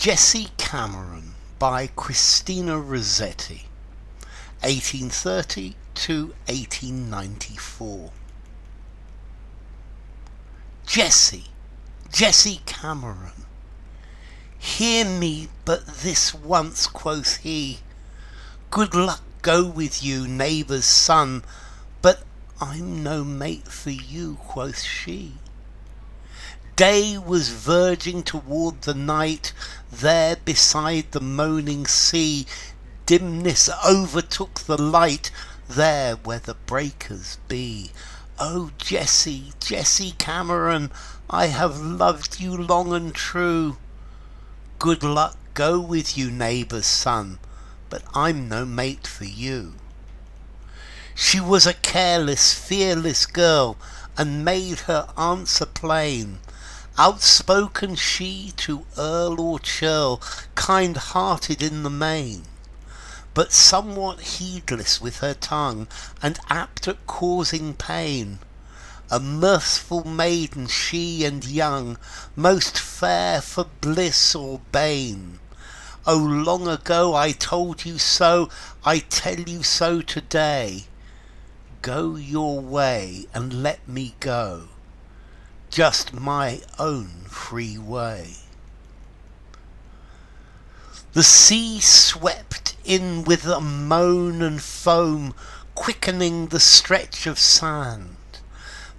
Jessie Cameron by Christina Rossetti, 1830 to 1894. Jessie, Jessie Cameron, hear me but this once, quoth he. Good luck go with you, neighbour's son, but I'm no mate for you, quoth she. Day was verging toward the night, there beside the moaning sea. Dimness overtook the light, there where the breakers be. Oh Jessie, Jessie Cameron, I have loved you long and true. Good luck go with you, neighbour's son, but I'm no mate for you. She was a careless, fearless girl, and made her answer plain. Outspoken she to earl or churl, kind-hearted in the main, but somewhat heedless with her tongue, and apt at causing pain. A mirthful maiden she and young, most fair for bliss or bane. Oh, long ago I told you so, I tell you so today. Go your way and let me go, just my own free way. The sea swept in with a moan and foam, quickening the stretch of sand.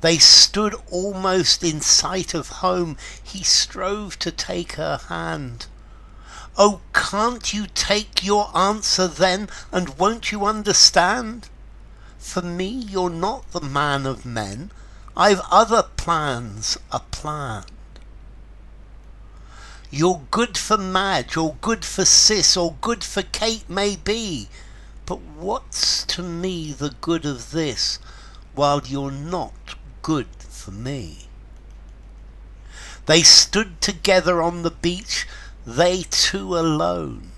They stood almost in sight of home, he strove to take her hand. Oh, can't you take your answer then, and won't you understand? For me you're not the man of men, I've other plans a-planned. You're good for Madge, or good for Sis, or good for Kate may be, but what's to me the good of this, while you're not good for me? They stood together on the beach, they two alone.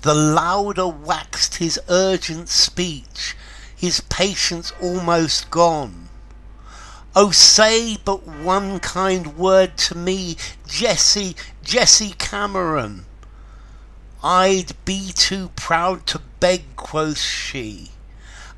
The louder waxed his urgent speech, his patience almost gone. Oh, say but one kind word to me, Jessie, Jessie Cameron. I'd be too proud to beg, quoth she,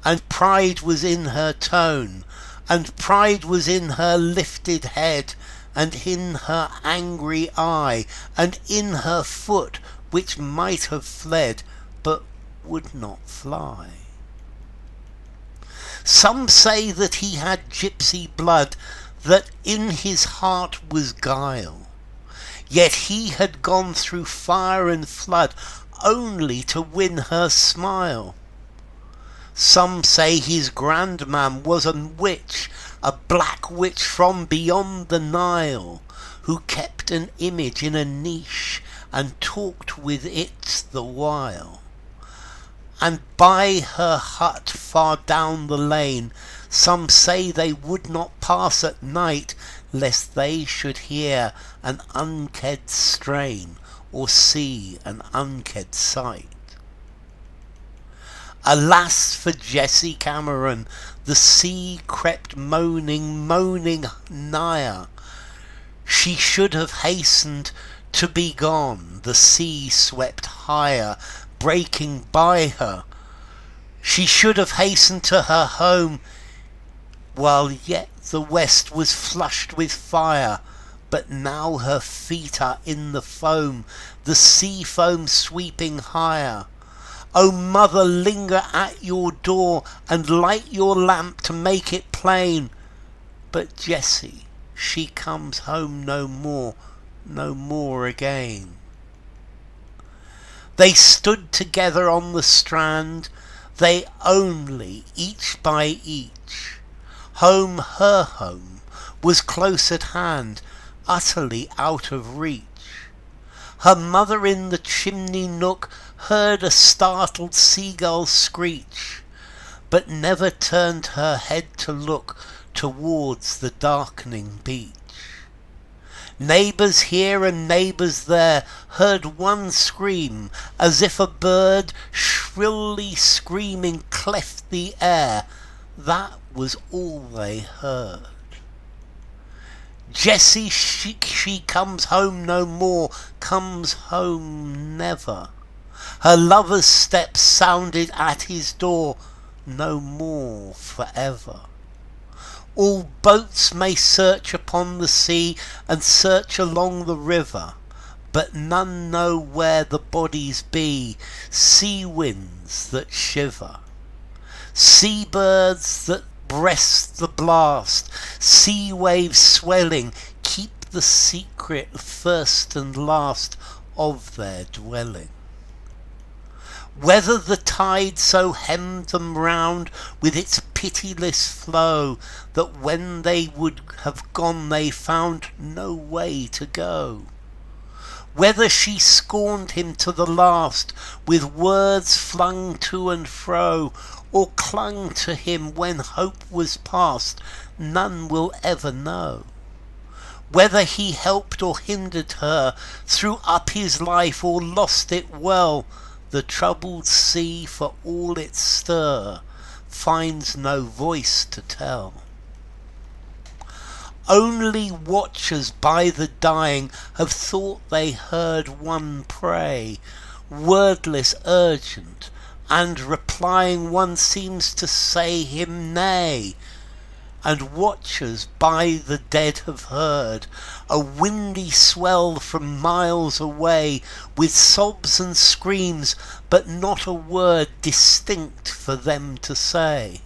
and pride was in her tone, and pride was in her lifted head, and in her angry eye, and in her foot, which might have fled, but would not fly. Some say that he had gypsy blood, that in his heart was guile, yet he had gone through fire and flood, only to win her smile. Some say his grandmam was a witch, a black witch from beyond the Nile, who kept an image in a niche, and talked with it the while. And by her hut far down the lane, some say they would not pass at night, lest they should hear an unked strain, or see an unked sight. Alas for Jessie Cameron, the sea crept moaning, moaning nigher. She should have hastened to be gone, the sea swept higher, breaking by her. She should have hastened to her home, while yet the west was flushed with fire. But now her feet are in the foam, the sea foam sweeping higher. O mother, linger at your door, and light your lamp to make it plain. But Jessie, she comes home no more, no more again. They stood together on the strand, they only, each by each. Home, her home, was close at hand, utterly out of reach. Her mother in the chimney nook heard a startled seagull screech, but never turned her head to look towards the darkening beach. Neighbours here and neighbours there heard one scream, as if a bird shrilly screaming cleft the air. That was all they heard. Jessie, she comes home no more, comes home never. Her lover's steps sounded at his door, no more forever. All boats may search upon the sea and search along the river, but none know where the bodies be, sea winds that shiver. Sea birds that breast the blast, sea waves swelling, keep the secret first and last of their dwelling. Whether the tide so hemmed them round with its pitiless flow, that when they would have gone they found no way to go. Whether she scorned him to the last, with words flung to and fro, or clung to him when hope was past, none will ever know. Whether he helped or hindered her, threw up his life or lost it well, the troubled sea, for all its stir, finds no voice to tell. Only watchers by the dying have thought they heard one pray, wordless, urgent, and replying one seems to say him nay. And watchers by the dead have heard a windy swell from miles away, with sobs and screams, but not a word distinct for them to say.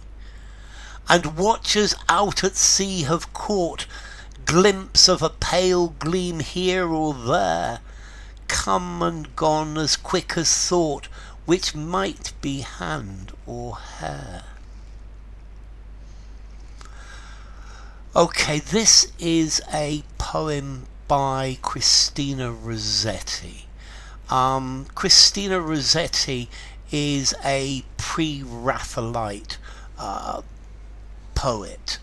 And watchers out at sea have caught glimpse of a pale gleam here or there, come and gone as quick as thought, which might be hand or hair. Okay, this is a poem by Christina Rossetti. Christina Rossetti is a pre-Raphaelite poet.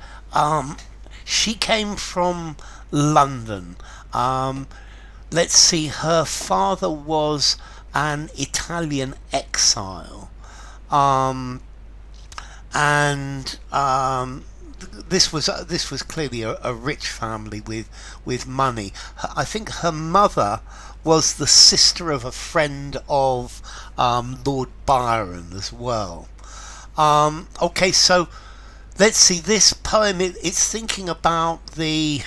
She came from London. Let's see, her father was an Italian exile. This was clearly a rich family with money. I think her mother was the sister of a friend of Lord Byron as well. Okay, so let's see. This poem, it's thinking about the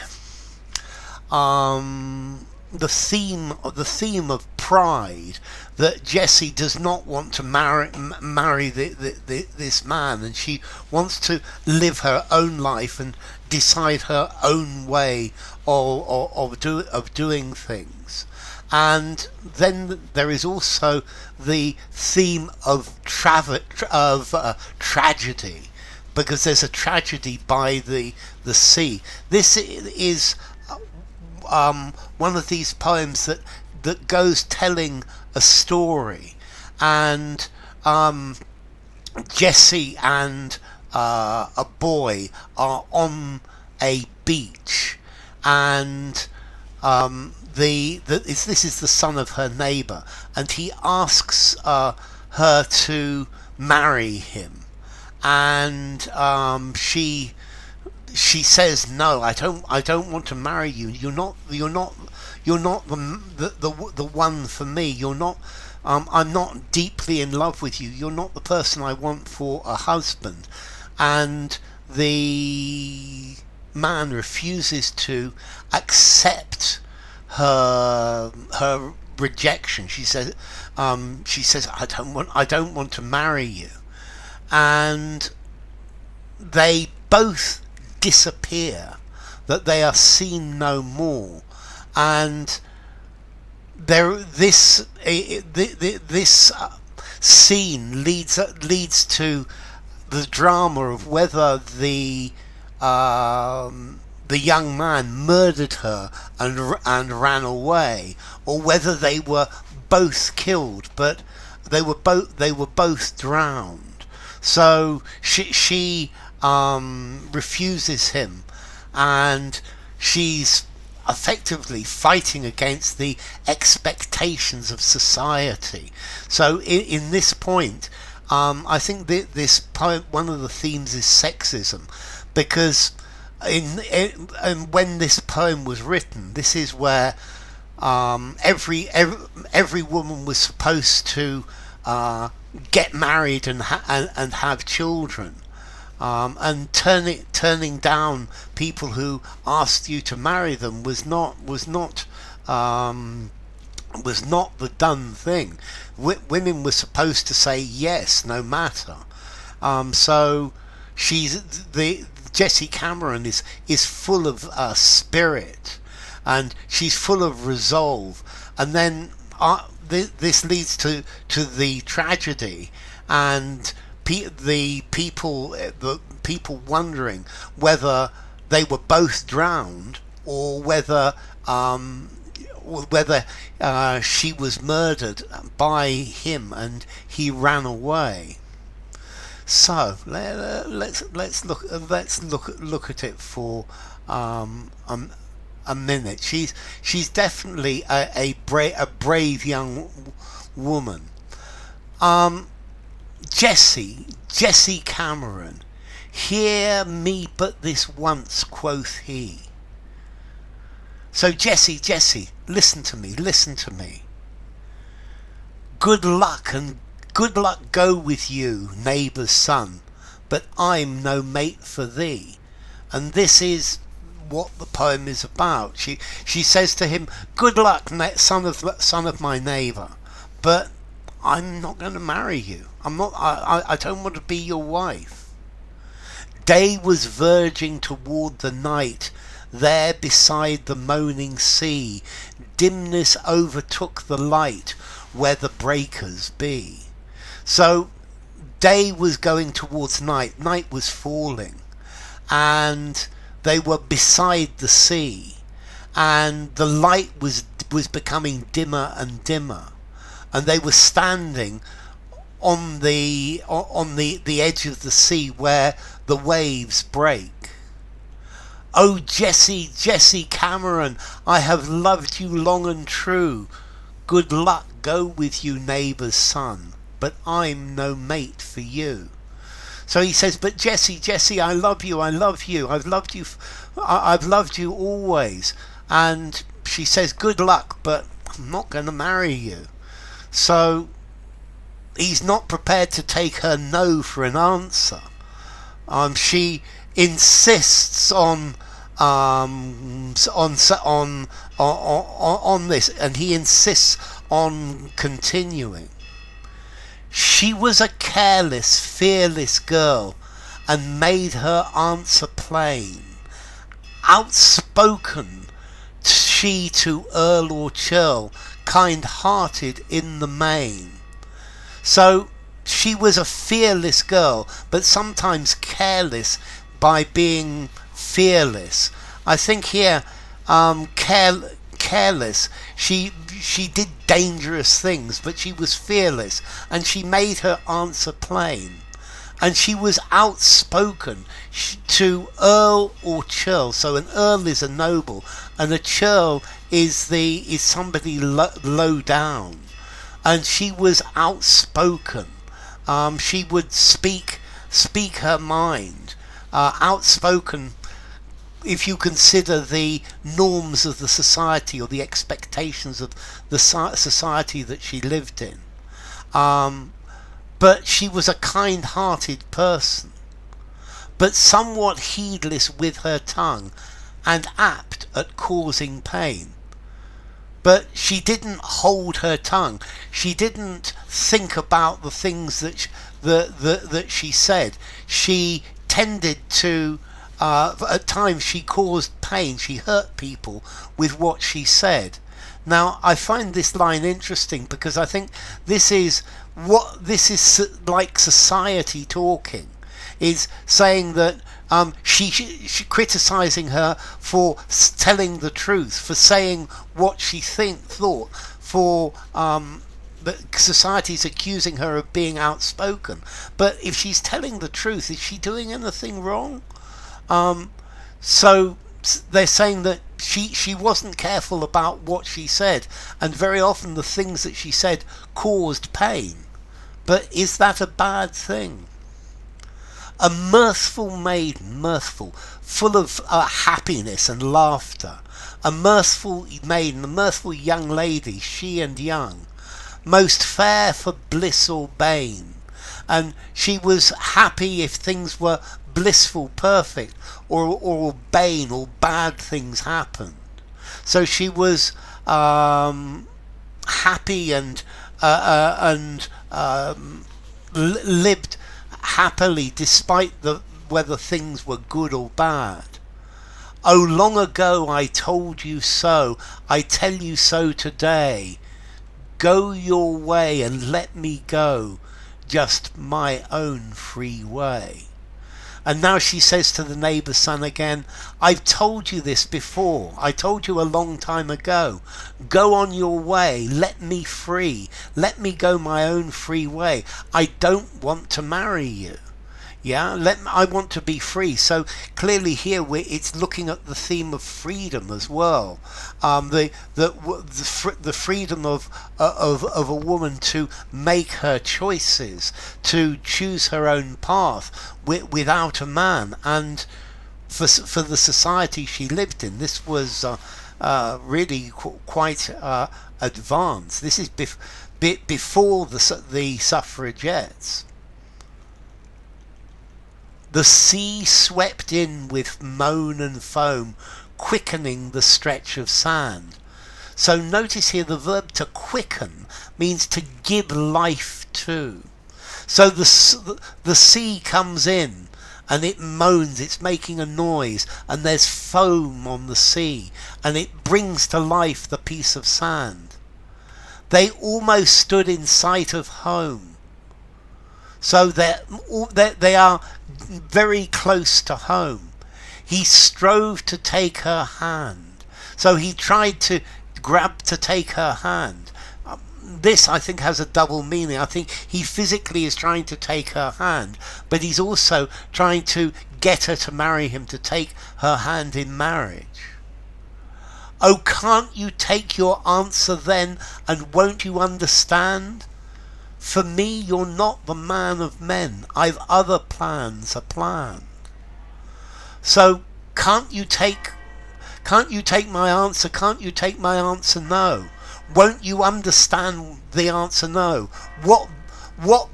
theme of pride, that Jessie does not want to marry this man, and she wants to live her own life and decide her own way of doing things. And then there is also the theme of tragedy, because there's a tragedy by the sea. This is one of these poems that goes telling a story, and Jessie and a boy are on a beach, and this is the son of her neighbour, and he asks her to marry him, and she says, no, I don't want to marry you. You're not the one for me. You're not. I'm not deeply in love with you. You're not the person I want for a husband. And the man refuses to accept her rejection. She says, I don't want to marry you. And they both disappear, that they are seen no more. And this scene leads to the drama of whether the young man murdered her and ran away, or whether they were both killed, but they were both drowned. So she refuses him, and she's effectively fighting against the expectations of society. So in this point, I think this poem, one of the themes is sexism, because and when this poem was written, this is where every woman was supposed to get married and have children, and turning down people who asked you to marry them was not the done thing. Women were supposed to say yes no matter. So the Jessie Cameron is full of spirit, and she's full of resolve, and then this leads to the tragedy, and the people wondering whether they were both drowned, or whether she was murdered by him and he ran away. So let's look at it for a minute. She's definitely a brave young woman. Jessie Cameron, hear me but this once, quoth he. So Jessie, listen to me. Good luck go with you, neighbour's son, but I'm no mate for thee. And this is what the poem is about. She says to him, good luck, son of my neighbour, but I'm not going to marry you. I don't want to be your wife. Day was verging toward the night. There beside the moaning sea, dimness overtook the light where the breakers be. So day was going towards night. Night was falling, and they were beside the sea, and the light was becoming dimmer and dimmer, and they were standing on the edge of the sea where the waves break. Oh Jessie Cameron, I have loved you long and true. Good luck go with you, neighbour's son, but I'm no mate for you. So he says, but Jessie, I love you. I've loved you always. And she says, good luck, but I'm not going to marry you. So he's not prepared to take her no for an answer. She insists on this, and he insists on continuing. She was a careless, fearless girl, and made her answer plain. Outspoken, she to earl or churl, kind-hearted in the main. So she was a fearless girl, but sometimes careless by being fearless. I think here, careless, she did dangerous things, but she was fearless, and she made her answer plain. And she was outspoken to earl or churl. So an earl is a noble, and a churl is somebody low down. And she was outspoken. She would speak her mind. Outspoken, if you consider the norms of the society or the expectations of the society that she lived in. But she was a kind-hearted person, but somewhat heedless with her tongue and apt at causing pain. But she didn't hold her tongue. She didn't think about the things that she said. She tended to, at times she caused pain. She hurt people with what she said. Now, I find this line interesting because I think this is like society talking, is saying that she criticizing her for telling the truth, for saying what she thought, for but society's accusing her of being outspoken. But if she's telling the truth, is she doing anything wrong? So they're saying that she wasn't careful about what she said, and very often the things that she said caused pain. But is that a bad thing? A mirthful maiden, mirthful, full of happiness and laughter. A mirthful maiden, a mirthful young lady, she and young, most fair for bliss or bane. And she was happy if things were blissful, perfect, or bane, or bad things happened. So she was happy and lived happily despite whether things were good or bad. Oh, long ago I told you so, I tell you so today. Go your way and let me go, just my own free way. And now she says to the neighbour's son again, I've told you this before, I told you a long time ago. Go on your way, let me free, let me go my own free way. I don't want to marry you. Yeah, I want to be free. So clearly here it's looking at the theme of freedom as well. The freedom of a woman to make her choices, to choose her own path without a man. And for the society she lived in, this was really quite advanced. This is before the suffragettes. The sea swept in with moan and foam, quickening the stretch of sand. So notice here the verb to quicken means to give life to. So the sea comes in and it moans, it's making a noise, and there's foam on the sea, and it brings to life the piece of sand. They almost stood in sight of home. So they are very close to home. He strove to take her hand. So he tried to take her hand. This, I think, has a double meaning. I think he physically is trying to take her hand, but he's also trying to get her to marry him, to take her hand in marriage. Oh, can't you take your answer then, and won't you understand? For me, you're not the man of men. I've other plans planned. So can't you take my answer? Can't you take my answer no? Won't you understand the answer no? What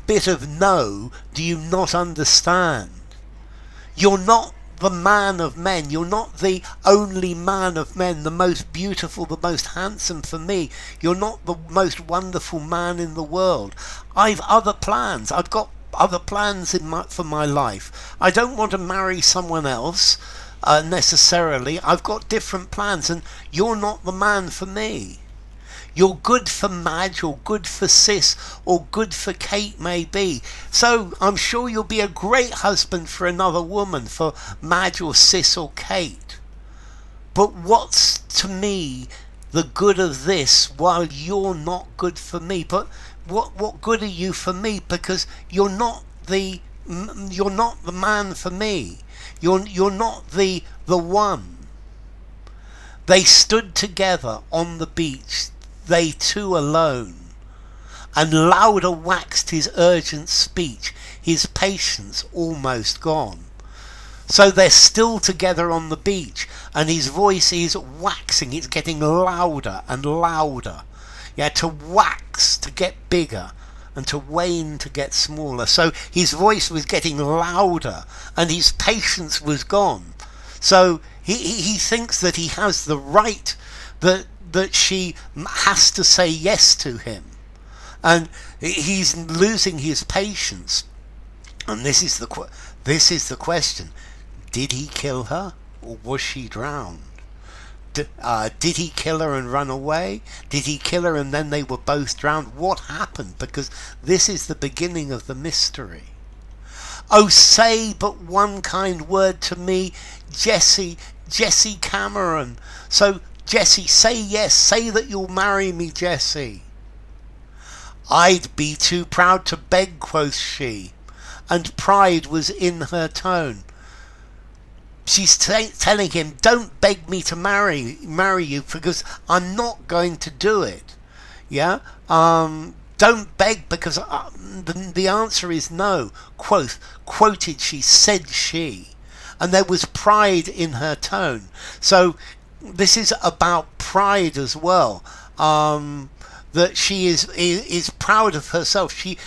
bit of no do you not understand? You're not the man of men. You're not the only man of men, the most beautiful, the most handsome for me. You're not the most wonderful man in the world. I've other plans. I've got other plans for my life. I don't want to marry someone else necessarily. I've got different plans, and you're not the man for me. You're good for Madge, or good for Sis, or good for Kate maybe. So I'm sure you'll be a great husband for another woman, for Madge or Sis or Kate. But what's to me the good of this while you're not good for me? But what good are you for me? Because you're not the man for me. You're not the one. They stood together on the beach, they two alone, and louder waxed his urgent speech, his patience almost gone. So they're still together on the beach, and his voice is waxing, it's getting louder and louder. Yeah, to wax, to get bigger, and to wane, to get smaller. So his voice was getting louder, and his patience was gone. So he thinks that he has the right, that she has to say yes to him, and he's losing his patience. And this is the question: did he kill her, or was she drowned? Did he kill her and run away? Did he kill her and then they were both drowned? What happened? Because this is the beginning of the mystery. Oh, say but one kind word to me, Jessie Cameron. So Jessie, say yes, say that you'll marry me, Jessie. I'd be too proud to beg, quoth she, and pride was in her tone. She's telling him, don't beg me to marry you, because I'm not going to do it. Yeah? Don't beg, because the answer is no. Quoth, quoted she, said she. And there was pride in her tone. So this is about pride as well. That she is proud of herself. She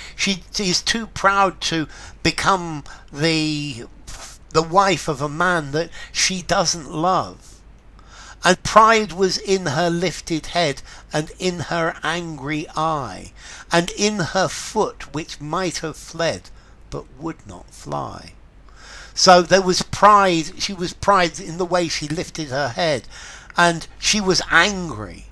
is too proud to become the wife of a man that she doesn't love. And pride was in her lifted head, and in her angry eye, and in her foot which might have fled, but would not fly. So there was pride, she was pride in the way she lifted her head, and she was angry.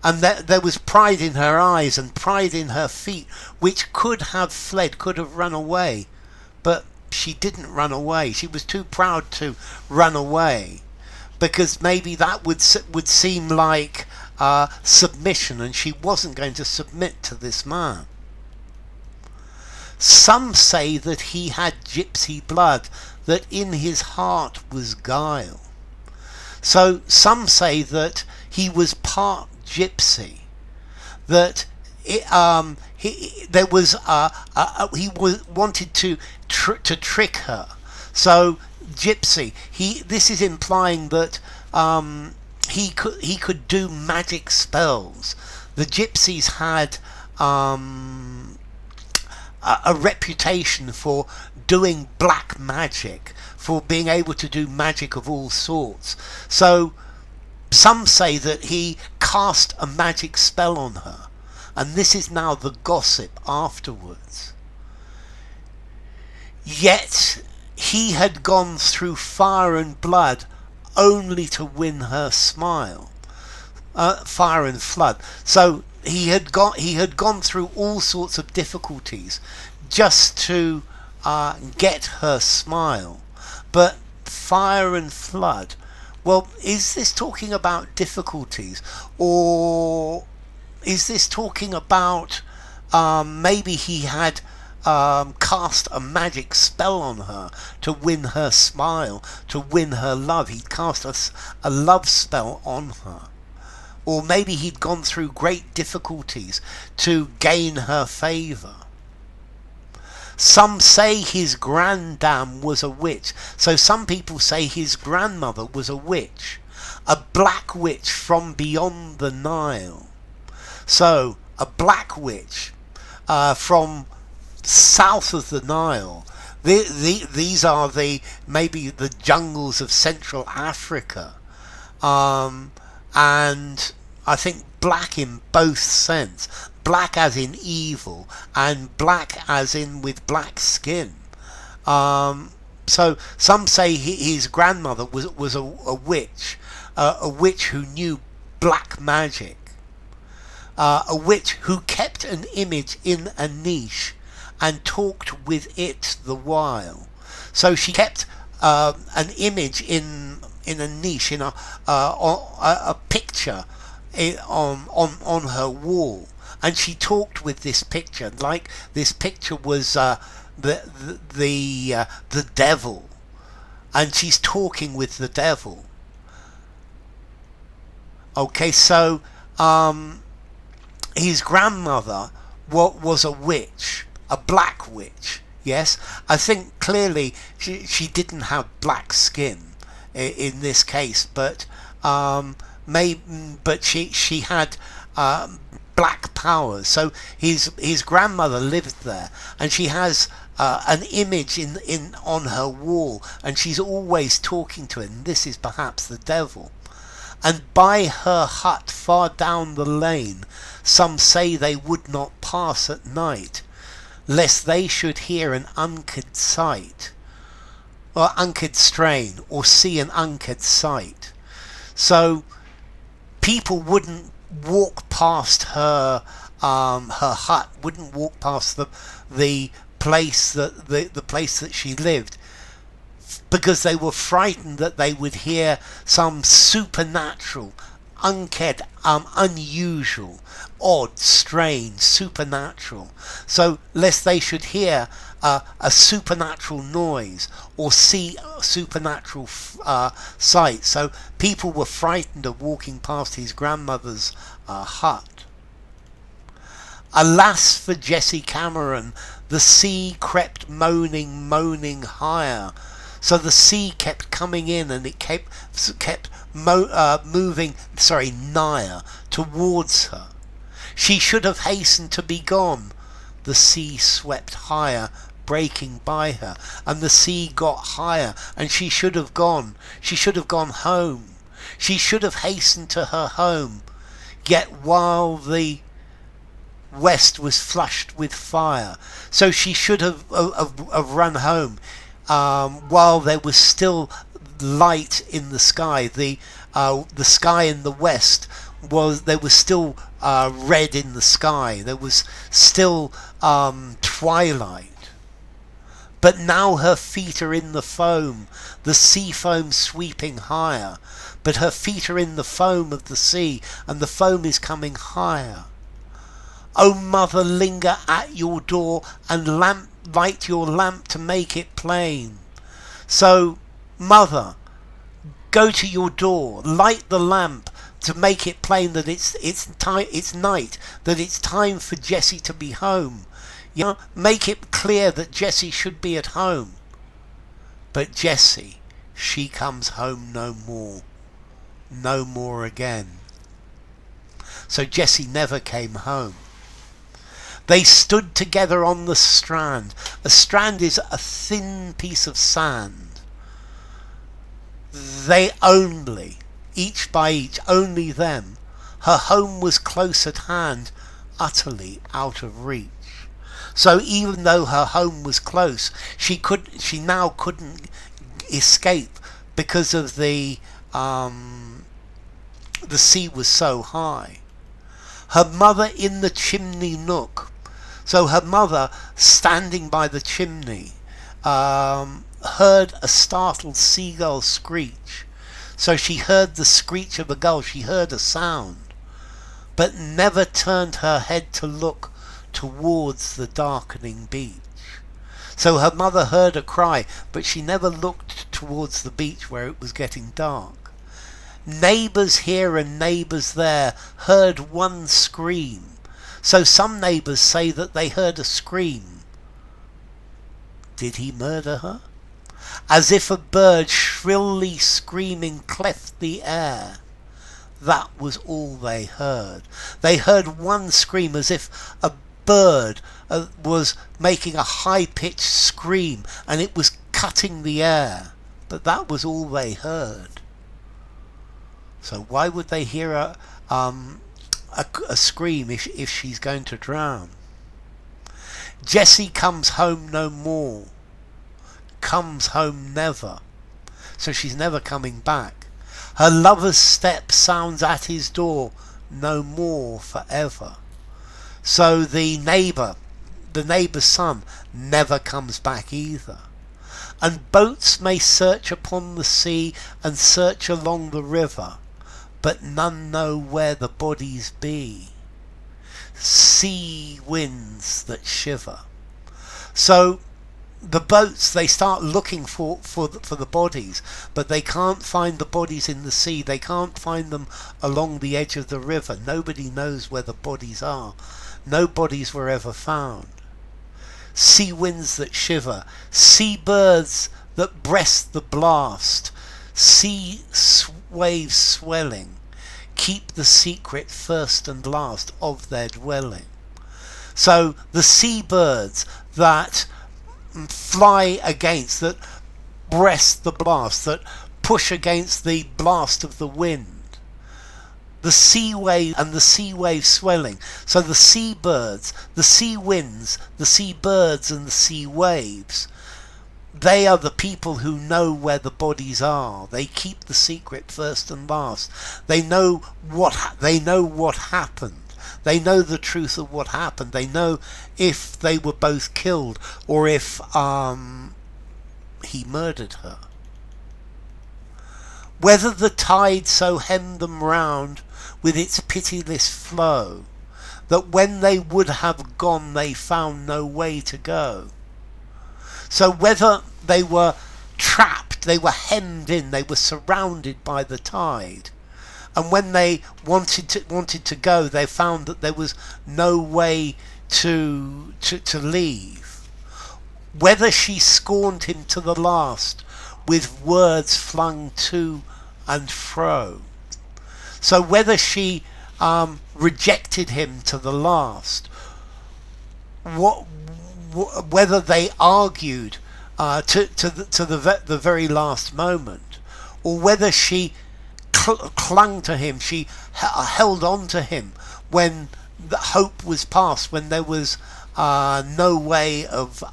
And there was pride in her eyes and pride in her feet, which could have fled, could have run away. But she didn't run away. She was too proud to run away, because maybe that would seem like submission, and she wasn't going to submit to this man. Some say that he had gypsy blood, that in his heart was guile. So some say that he was part gypsy, that he wanted to trick her. So gypsy, this is implying that he could do magic spells. The gypsies had a reputation for doing black magic, for being able to do magic of all sorts. So some say that he cast a magic spell on her, and this is now the gossip afterwards. Yet he had gone through fire and blood only to win her smile. Fire and flood. So he had gone through all sorts of difficulties just to get her smile. But fire and flood, well, is this talking about difficulties, or is this talking about maybe he had cast a magic spell on her to win her smile, to win her love? He'd cast a love spell on her. Or maybe he'd gone through great difficulties to gain her favour. Some say his grandam was a witch. So some people say his grandmother was a witch, a black witch from beyond the Nile. So a black witch from south of the Nile. These are maybe the jungles of Central Africa, and I think black in both sense. Black as in evil, and black as in with black skin. So some say his grandmother was a witch, a witch who knew black magic, a witch who kept an image in a niche and talked with it the while. So she kept an image in a niche, in a picture on her wall. And she talked with this picture, like this picture was the devil, and she's talking with the devil. Okay, so his grandmother was a witch, a black witch. Yes, I think clearly she didn't have black skin in this case, but she had black powers. So his grandmother lived there, and she has an image on her wall, and she's always talking to him. This is perhaps the devil. And by her hut far down the lane, some say they would not pass at night, lest they should hear an unked sight, or unked strain, or see an unked sight. So people wouldn't walk past her hut, wouldn't walk past the place that she lived, because they were frightened that they would hear some supernatural, unked, unusual, odd, strange, supernatural. So lest they should hear a supernatural noise or see a supernatural sight. So people were frightened of walking past his grandmother's hut. Alas for Jessie Cameron, the sea crept moaning higher. So the sea kept coming in, and it kept moving, nigher towards her. She should have hastened to be gone. The sea swept higher, breaking by her, and the sea got higher, and she should have gone. She should have gone home. She should have hastened to her home. Yet while the west was flushed with fire, so she should have run home while there was still light in the sky. The sky in the west there was still red in the sky. There was still twilight. But now her feet are in the foam, the sea foam sweeping higher. But her feet are in the foam of the sea, and the foam is coming higher. O mother, linger at your door, and light your lamp to make it plain. So, mother, go to your door, light the lamp to make it plain that it's night, that it's time for Jessie to be home. You know, make it clear that Jessie should be at home. But Jessie, she comes home no more again. So Jessie never came home. They stood together on the strand. A strand is a thin piece of sand. They only, each by each, only them. Her home was close at hand, utterly out of reach. So even though her home was close, she now couldn't escape because of the sea was so high. Her mother in the chimney nook. So her mother, standing by the chimney, heard a startled seagull screech. So she heard the screech of a gull, she heard a sound, but never turned her head to look towards the darkening beach. So her mother heard a cry, but she never looked towards the beach where it was getting dark. Neighbours here and neighbours there heard one scream. So some neighbours say that they heard a scream. Did he murder her? As if a bird shrilly screaming cleft the air. That was all they heard. They heard one scream, as if a bird was making a high-pitched scream and it was cutting the air. But that was all they heard. So why would they hear a scream if she's going to drown? Jessie comes home no more. Comes home never. So she's never coming back. Her lover's step sounds at his door no more forever. So the neighbour's son never comes back either. And boats may search upon the sea and search along the river, but none know where the bodies be. Sea winds that shiver. So the boats, they start looking for the bodies, but they can't find the bodies in the sea. They can't find them along the edge of the river. Nobody knows where the bodies are. No bodies were ever found. Sea winds that shiver, sea birds that breast the blast, sea waves swelling, keep the secret first and last of their dwelling. So the sea birds that fly against, that breast the blast, that push against the blast of the wind, the sea wave and the sea wave swelling. So the sea birds, the sea winds, the sea birds and the sea waves, they are the people who know where the bodies are. They keep the secret first and last. They know what happened. They know the truth of what happened. They know if they were both killed or if he murdered her. Whether the tide so hemmed them round with its pitiless flow, that when they would have gone they found no way to go. So whether they were trapped, they were hemmed in, they were surrounded by the tide, and when they wanted to go, they found that there was no way to leave. Whether she scorned him to the last with words flung to and fro. So whether she rejected him to the last, whether they argued to the very last moment, or whether she clung to him, she held on to him when the hope was past, when there was no way of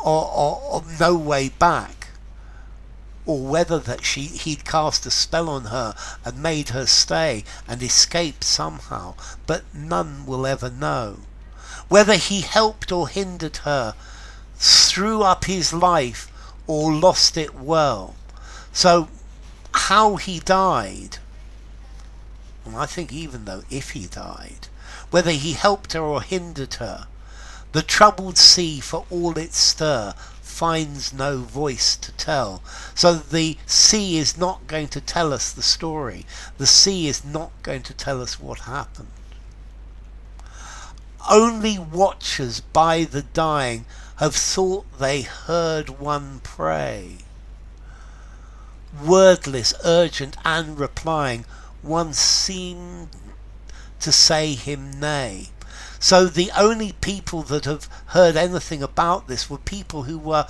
or no way back, or whether that he'd cast a spell on her and made her stay and escape somehow, but none will ever know. Whether he helped or hindered her, threw up his life or lost it well. So how he died, and I think even though if he died, whether he helped her or hindered her, the troubled sea for all its stir finds no voice to tell. So the sea is not going to tell us the story. The sea is not going to tell us what happened. Only watchers by the dying have thought they heard one pray. Wordless, urgent and replying, one seemed to say him nay. So the only people that have heard anything about this were people who were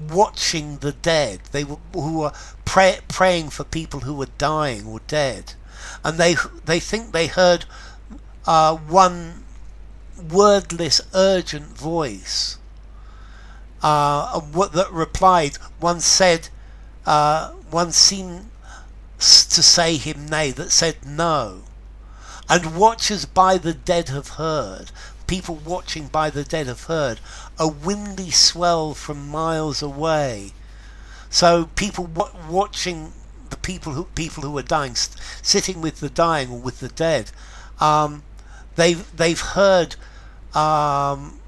watching the dead. Who were praying for people who were dying or dead, and they think they heard one wordless, urgent voice that replied. One said, one seemed to say him nay, that said no. And watchers by the dead have heard, people watching by the dead have heard, a windy swell from miles away. So people watching the people who are dying, sitting with the dying or with the dead, they've heard from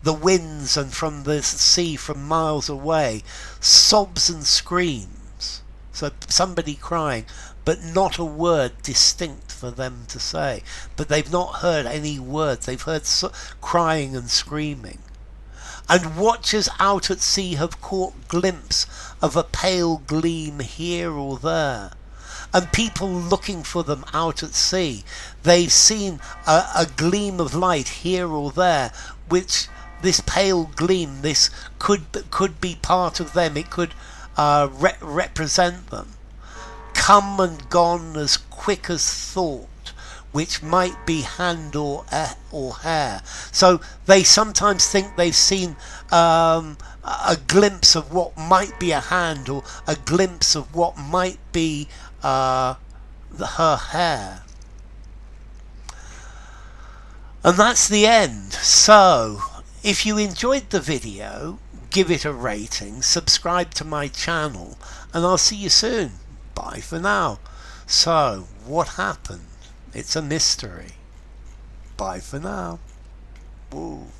the winds and from the sea from miles away, sobs and screams. So somebody crying, but not a word distinct for them to say. But they've not heard any words. They've heard crying and screaming. And watchers out at sea have caught glimpse of a pale gleam here or there. And people looking for them out at sea, they've seen a gleam of light here or there, which this pale gleam, this could be part of them. It could represent them. Come and gone as quick as thought, which might be hand or hair. So they sometimes think they've seen a glimpse of what might be a hand, or a glimpse of what might be her hair. And that's the end. So if you enjoyed the video, give it a rating, subscribe to my channel, and I'll see you soon. Bye for now. So what happened? It's a mystery. Bye for now. Woo.